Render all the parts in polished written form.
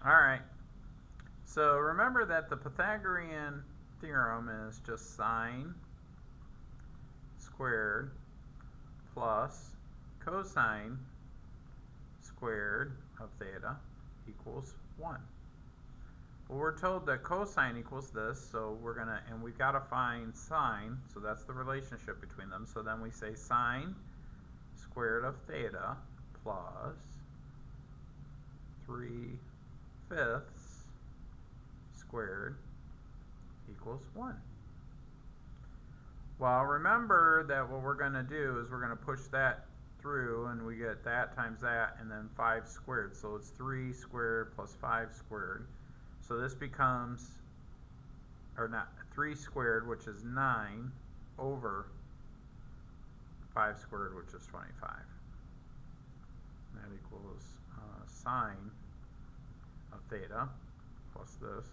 Alright, so remember that the Pythagorean theorem is just sine squared plus cosine squared of theta equals 1. Well, we're told that cosine equals this, so and we've got to find sine, so that's the relationship between them. So then we say sine squared of theta plus 3/5 squared equals 1. Well, remember that what we're going to do is we're going to push that through, and we get that times that, and then 5 squared. So it's 3 squared plus 5 squared. So this becomes, or not, 3 squared, which is 9, over 5 squared, which is 25. And that equals sine of theta plus this.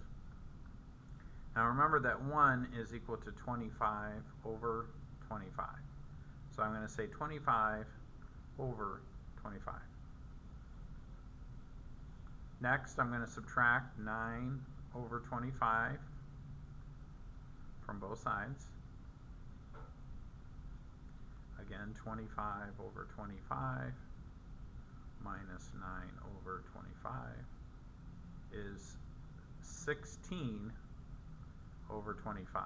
Now remember that 1 is equal to 25 over 25. So I'm going to say 25 over 25. Next, I'm going to subtract 9 over 25 from both sides. Again, 25 over 25 minus 9 over 25 is 16 over 25.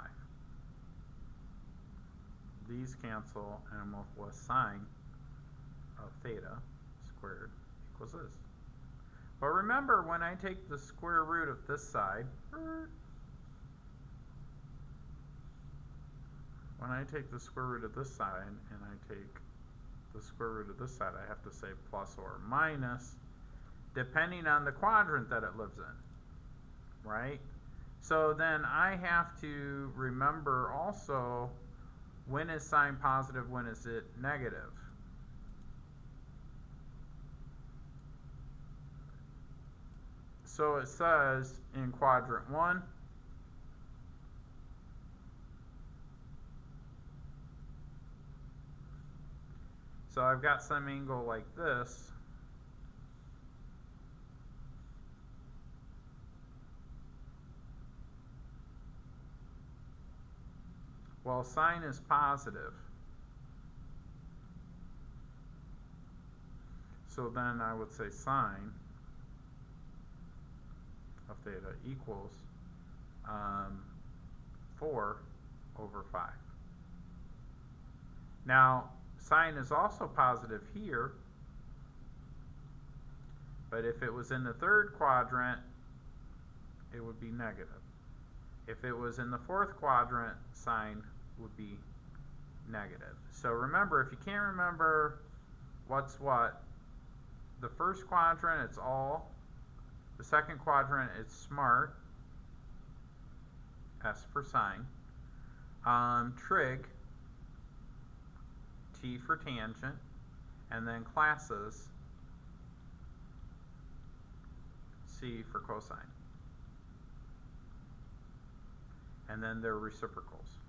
These cancel, and I'm left with sine of theta squared equals this. But remember, when I take the square root of this side, when I take the square root of this side and I take the square root of this side, I have to say plus or minus, depending on the quadrant that it lives in, right? So then I have to remember also, when is sine positive, when is it negative? So it says in quadrant 1, so I've got some angle like this. Well, sine is positive. So then I would say sine of theta equals 4 over 5. Now, sine is also positive here, but if it was in the third quadrant, it would be negative. If it was in the fourth quadrant, sine would be negative. So remember, if you can't remember what's what, the first quadrant, it's all. The second quadrant, it's smart, S for sine. Trig, T for tangent. And then classes, C for cosine. And then their reciprocals.